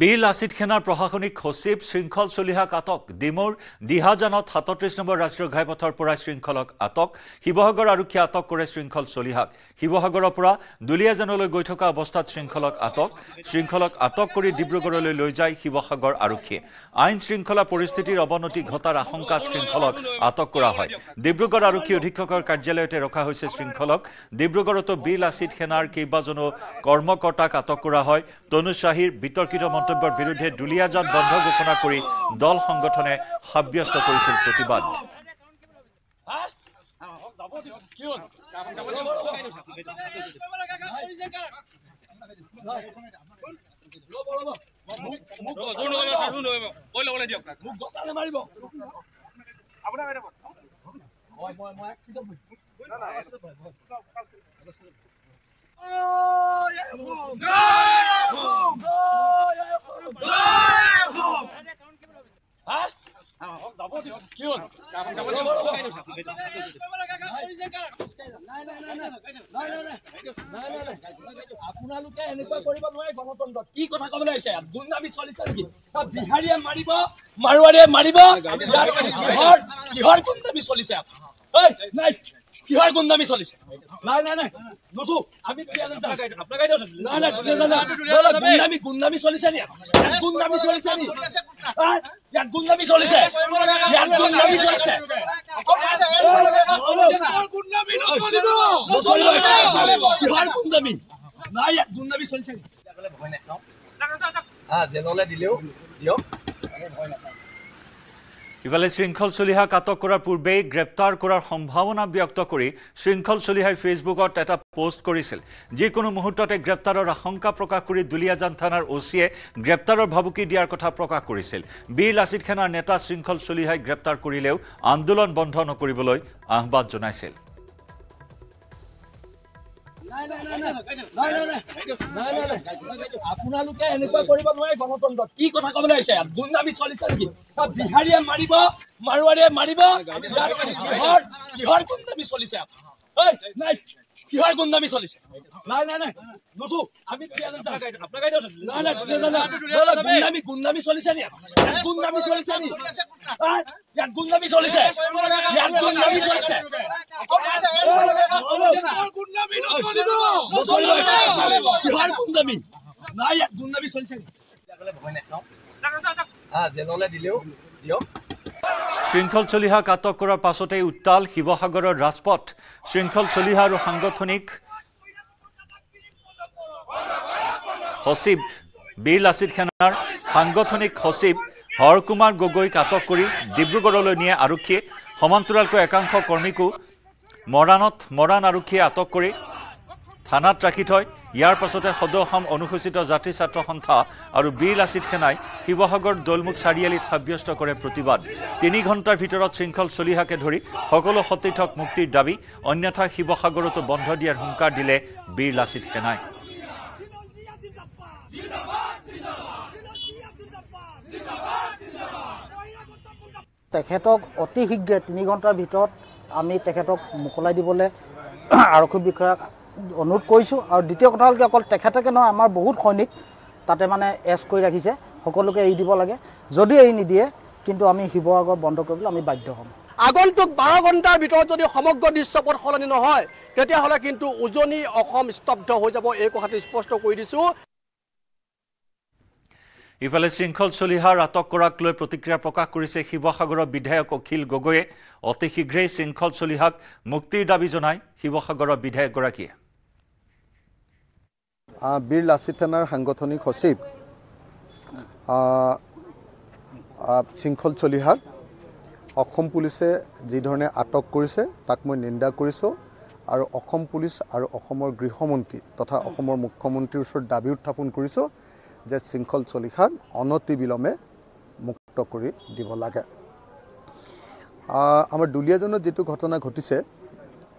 বীৰ লাচিত সেনাৰ প্ৰশাসনিক সচিব শৃংখল চলিহাক আটক ডিমৌৰ দিহাজানত ৩৭ নম্বৰ ৰাষ্ট্ৰীয় ঘাইপথৰ পৰা শৃংখলক আটক শিৱসাগৰ আৰক্ষীয়ে আটক কৰে শৃংখল চলিহাক শিৱসাগৰৰ পৰা দুলিয়াজানলৈ গৈ থকা অৱস্থাত শৃংখলক আটক কৰি ডিব্ৰুগড়লৈ লৈ যায় শিৱসাগৰ আৰক্ষীয়ে আইন শৃংখলা পৰিস্থিতিৰ অৱনতি ঘটাৰ আশংকাত শৃংখলক আটক কৰা হয় ডিব্ৰুগড় আৰক্ষী অধীক্ষকৰ কাৰ্যালয়তে ৰখা হৈছে শৃংখলক ডিব্ৰুগড়তো বীৰ লাচিত সেনাৰ কেইবাজনো কৰ্মকৰ্তাক আটক কৰা হয় তনু শাহীৰ বিতৰ্কিত মন্তব্যৰ বিৰুদ্ধে দুলিয়াজান বন্ধ ঘোষণা কৰি দল সংগঠনে সাব্যস্ত কৰিছিল প্ৰতিবাদ আপোনালোকে এনেকুৱা কৰিব নোৱাৰে গণতন্ত্ৰত কি কথা ক'বলৈ আহিছে গুণ্ডামি চলিছে নেকি বিহাৰীয়ে মাৰিব মাৰোৱাৰীয়ে মাৰিব কিহৰ গুণ্ডামি চলিছে নাই কিহৰ গুণ্ডামি চলিছে নাই নাই নাই নুঠো আমি গুণ্ডামি চলিছে নি গুণ্ডামি চলিছে নি ইয়াত গুণ্ডামি চলিছে ইয়াত গুণ্ডামি চলিছে কিহৰ গুণ্ডামি নাই ইয়াত গুণ্ডামি চলিছে নি ভয় নাখাওঁ জেললৈ দিলেও দিয়ক ভয় নাখাওঁ ইফালে শৃংখল চলিহাক আটক কৰাৰ পূৰ্বে গ্ৰেপ্তাৰ কৰাৰ সম্ভাৱনা ব্যক্ত কৰি শৃংখল চলিহাই ফেচবুকত এটা পোষ্ট কৰিছিল যিকোনো মুহূৰ্ততে গ্ৰেপ্তাৰৰ আশংকা প্ৰকাশ কৰি দুলিয়াজান থানাৰ ওচিয়ে গ্ৰেপ্তাৰৰ ভাবুকি দিয়াৰ কথা প্ৰকাশ কৰিছিল বীৰ লাচিত সেনাৰ নেতা শৃংখল চলিহাই গ্ৰেপ্তাৰ কৰিলেও আন্দোলন বন্ধ নকৰিবলৈ আহ্বান জনাইছিল আপোনালোকে এনেকুৱা কৰিব নোৱাৰে গণতন্ত্ৰত কি কথা ক'বলৈ আহিছে গুণ্ডামি চলিছে নেকি বিহাৰীয়ে মাৰিব মাৰোৱাৰীয়ে মাৰিব কিহৰ গুণ্ডামি চলিছে নাই কিহৰ গুণ্ডামি চলিছে নাই নাই নাই নুঠো আমি গুণ্ডামি চলিছে নি গুণ্ডামি চলিছে নি ইয়াত গুণ্ডামি চলিছে ইয়াত গুণ্ডামি চলিছে কিহৰ গুণ্ডামি নাই ইয়াত গুণ্ডামি চলিছে নি ভয় নাখাওঁ জেললৈ দিলেও দিয়ক শৃংখল চলিহাক আটক কৰাৰ পাছতে উত্তাল শিৱসাগৰৰ ৰাজপথ শৃংখল চলিহা আৰু সাংগঠনিক সচিব বীৰ লাচিত সেনাৰ সাংগঠনিক সচিব হৰকুমাৰ গগৈক আটক কৰি ডিব্ৰুগড়লৈ নিয়ে আৰক্ষীয়ে সমান্তৰালকৈ একাংশ কৰ্মীকো মৰাণ আৰক্ষীয়ে আটক কৰি থানাত ৰাখি থয় ইয়াৰ পাছতে সদৌ অসম অনুসূচিত জাতি ছাত্ৰ সন্থা আৰু বীৰ লাচিত সেনাই শিৱসাগৰ দলমুখ চাৰিআলিত সাব্যস্ত কৰে প্ৰতিবাদ ৩ ঘণ্টাৰ ভিতৰত শৃংখল চলিহাকে ধৰি সকলো সতীৰ্থক মুক্তিৰ দাবী অন্যথা শিৱসাগৰতো বন্ধ দিয়াৰ হুংকাৰ দিলে বীৰ লাচিত সেনাই তেখেতক অতি শীঘ্ৰে ৩ ঘণ্টাৰ ভিতৰত আমি তেখেতক মোকলাই দিবলৈ আৰক্ষী বিষয়াক অনুৰোধ কৰিছোঁ আৰু দ্বিতীয় কথা হ'ল কি অকল তেখেতকে নহয় আমাৰ বহুত সৈনিক তাতে মানে এৰেষ্ট কৰি ৰাখিছে সকলোকে এৰি দিব লাগে যদি এৰি নিদিয়ে কিন্তু আমি শিৱসাগৰ বন্ধ কৰিবলৈ আমি বাধ্য হ'ম আগন্তুক 12 ঘণ্টাৰ ভিতৰত যদি সমগ্ৰ দৃশ্যপট সলনি নহয় তেতিয়াহ'লে কিন্তু উজনি অসম স্তব্ধ হৈ যাব এই কথাটো স্পষ্ট কৰি দিছোঁ ইফালে শৃংখল চলিহাৰ আটক কৰাক লৈ প্ৰতিক্ৰিয়া প্ৰকাশ কৰিছে শিৱসাগৰৰ বিধায়ক অখিল গগৈয়ে অতি শীঘ্ৰেই শৃংখল চলিহাক মুক্তিৰ দাবী জনাই শিৱসাগৰৰ বিধায়কগৰাকীয়ে বীৰ লাচিত সেনাৰ সাংগঠনিক সচিব শৃংখল চলিহাক অসম পুলিচে যি ধৰণে আটক কৰিছে তাক মই নিন্দা কৰিছোঁ আৰু অসম পুলিচ আৰু অসমৰ গৃহমন্ত্ৰী তথা অসমৰ মুখ্যমন্ত্ৰীৰ ওচৰত দাবী উত্থাপন কৰিছোঁ যে শৃংখল চলিহাক অনতিবিলম্বে মুক্ত কৰি দিব লাগে আমাৰ দুলিয়াজানত যেটো ঘটনা ঘটিছে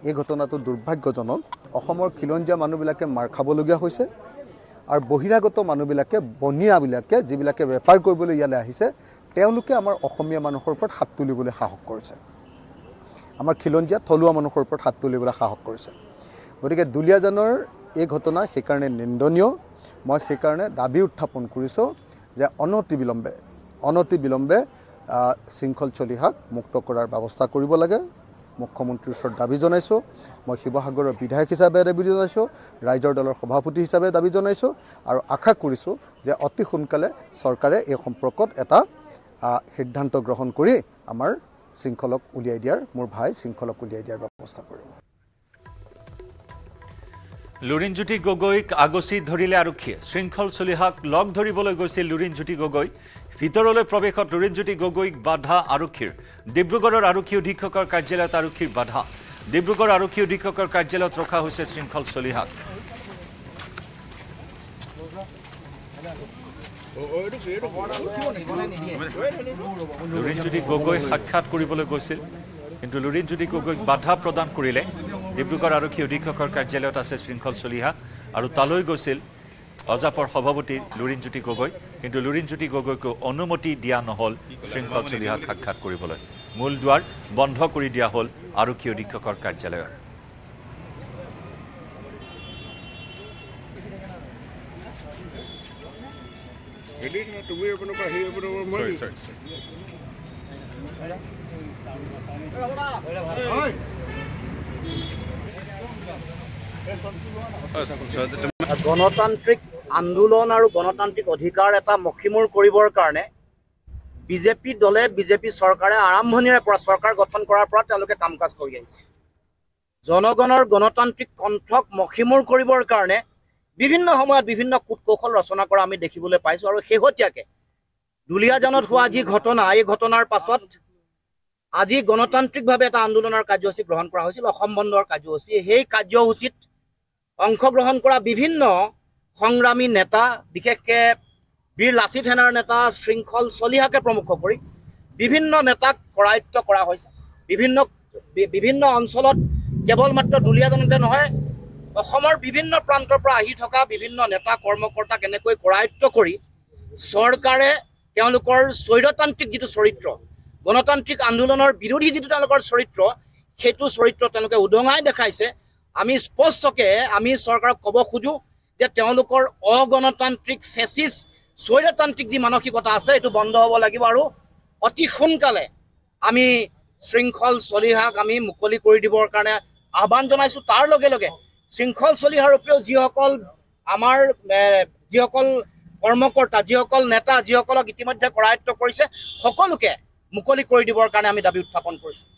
এই ঘটনাটো দুৰ্ভাগ্যজনক অসমৰ খিলঞ্জীয়া মানুহবিলাকে মাৰ খাবলগীয়া হৈছে আৰু বহিৰাগত মানুহবিলাকে বনিয়াবিলাকে যিবিলাকে বেপাৰ কৰিবলৈ ইয়ালৈ আহিছে তেওঁলোকে আমাৰ অসমীয়া মানুহৰ ওপৰত হাত তুলিবলৈ সাহস কৰিছে আমাৰ খিলঞ্জীয়া থলুৱা মানুহৰ ওপৰত হাত তুলিবলৈ সাহস কৰিছে গতিকে দুলিয়াজানৰ এই ঘটনা সেইকাৰণে নিন্দনীয় মই সেইকাৰণে দাবী উত্থাপন কৰিছোঁ যে অনতি বিলম্বে শৃংখল চলিহাক মুক্ত কৰাৰ ব্যৱস্থা কৰিব লাগে। মুখ্যমন্ত্ৰীৰ ওচৰত দাবী জনাইছোঁ। মই শিৱসাগৰৰ বিধায়ক হিচাপে দাবী জনাইছোঁ, ৰাইজৰ দলৰ সভাপতি হিচাপে দাবী জনাইছোঁ আৰু আশা কৰিছোঁ যে অতি সোনকালে চৰকাৰে এই সম্পৰ্কত এটা সিদ্ধান্ত গ্ৰহণ কৰি আমাৰ শৃংখলক উলিয়াই দিয়াৰ শৃংখলক উলিয়াই দিয়াৰ ব্যৱস্থা কৰিব। লুৰিণজ্যোতি গগৈক আগচি ধৰিলে আৰক্ষীয়ে। শৃংখল চলিহাক লগ ধৰিবলৈ গৈছিল লুৰিণজ্যোতি গগৈ। ভিতৰলৈ প্ৰৱেশত লুৰিণজ্যোতি গগৈক বাধা আৰক্ষীৰ। ডিব্ৰুগড়ৰ আৰক্ষী অধীক্ষকৰ কাৰ্যালয়ত আৰক্ষীৰ বাধা। ডিব্ৰুগড় আৰক্ষী অধীক্ষকৰ কাৰ্যালয়ত ৰখা হৈছে শৃংখল চলিহাক। লুৰিণজ্যোতি গগৈ সাক্ষাৎ কৰিবলৈ গৈছিল, কিন্তু লুৰিণজ্যোতি গগৈক বাধা প্ৰদান কৰিলে। ডিব্ৰুগড় আৰক্ষী অধীক্ষকৰ কাৰ্যালয়ত আছে শৃংখল চলিহা আৰু তালৈ গৈছিল অজাপৰ সভাপতি লুৰিণজ্যোতি গগৈ, কিন্তু লুৰিণজ্যোতি গগৈকো অনুমতি দিয়া নহ'ল শৃংখল চলিহাক সাক্ষাৎ কৰিবলৈ। মূল দুৱাৰ বন্ধ কৰি দিয়া হ'ল আৰক্ষী অধীক্ষকৰ কাৰ্যালয়ৰ। গণতান্ত্ৰিক আন্দোলন আৰু গণতান্ত্ৰিক অধিকাৰ এটা মষিমূৰ কৰিবৰ কাৰণে বিজেপি দলে বিজেপি চৰকাৰে আৰম্ভণিৰে পৰা চৰকাৰ গঠন কৰাৰ পৰা তেওঁলোকে কাম কাজ কৰি আহিছে। জনগণৰ গণতান্ত্ৰিক কণ্ঠক মষিমূৰ কৰিবৰ কাৰণে বিভিন্ন সময়ত বিভিন্ন কূটকৌশল ৰচনা কৰা আমি দেখিবলৈ পাইছোঁ। আৰু শেহতীয়াকৈ দুলীয়াজানত হোৱা যি ঘটনা, এই ঘটনাৰ পাছত আজি গণতান্ত্ৰিকভাৱে এটা আন্দোলনৰ কাৰ্যসূচী গ্ৰহণ কৰা হৈছিল, অসম বন্ধৰ কাৰ্যসূচী। সেই কাৰ্যসূচীত অংশগ্ৰহণ কৰা বিভিন্ন সংগ্ৰামী নেতা, বিশেষকৈ বীৰ লাচিত সেনাৰ নেতা শৃংখল চলিহাকে প্ৰমুখ কৰি বিভিন্ন নেতাক কৰায়ত্ব কৰা হৈছে। বিভিন্ন অঞ্চলত কেৱল মাত্ৰ দুলীয়াজানতে নহয়, অসমৰ বিভিন্ন প্ৰান্তৰ পৰা আহি থকা বিভিন্ন নেতা কৰ্মকৰ্তাক এনেকৈ কৰায়ত্ব কৰি চৰকাৰে তেওঁলোকৰ স্বৈৰতান্ত্ৰিক যিটো চৰিত্ৰ, গণতান্ত্ৰিক আন্দোলনৰ বিৰোধী যিটো তেওঁলোকৰ চৰিত্ৰ, সেইটো চৰিত্ৰ তেওঁলোকে উদঙাই দেখাইছে। আমি স্পষ্টকৈ আমি চৰকাৰক ক'ব খোজোঁ যে তেওঁলোকৰ অগণতান্ত্ৰিক ফেচিষ্ট স্বৈৰতান্ত্ৰিক যি মানসিকতা আছে এইটো বন্ধ হ'ব লাগিব আৰু অতি সোনকালে আমি শৃংখল চলিহাক আমি মুকলি কৰি দিবৰ কাৰণে আহ্বান জনাইছোঁ। তাৰ লগে লগে শৃংখল চলিহাৰ উপৰিও যিসকল আমাৰ যিসকল কৰ্মকৰ্তা, যিসকল নেতা, যিসকলক ইতিমধ্যে কৰায়ত্ব কৰিছে, সকলোকে মুকলি কৰি দিবৰ কাৰণে আমি দাবী উত্থাপন কৰিছোঁ।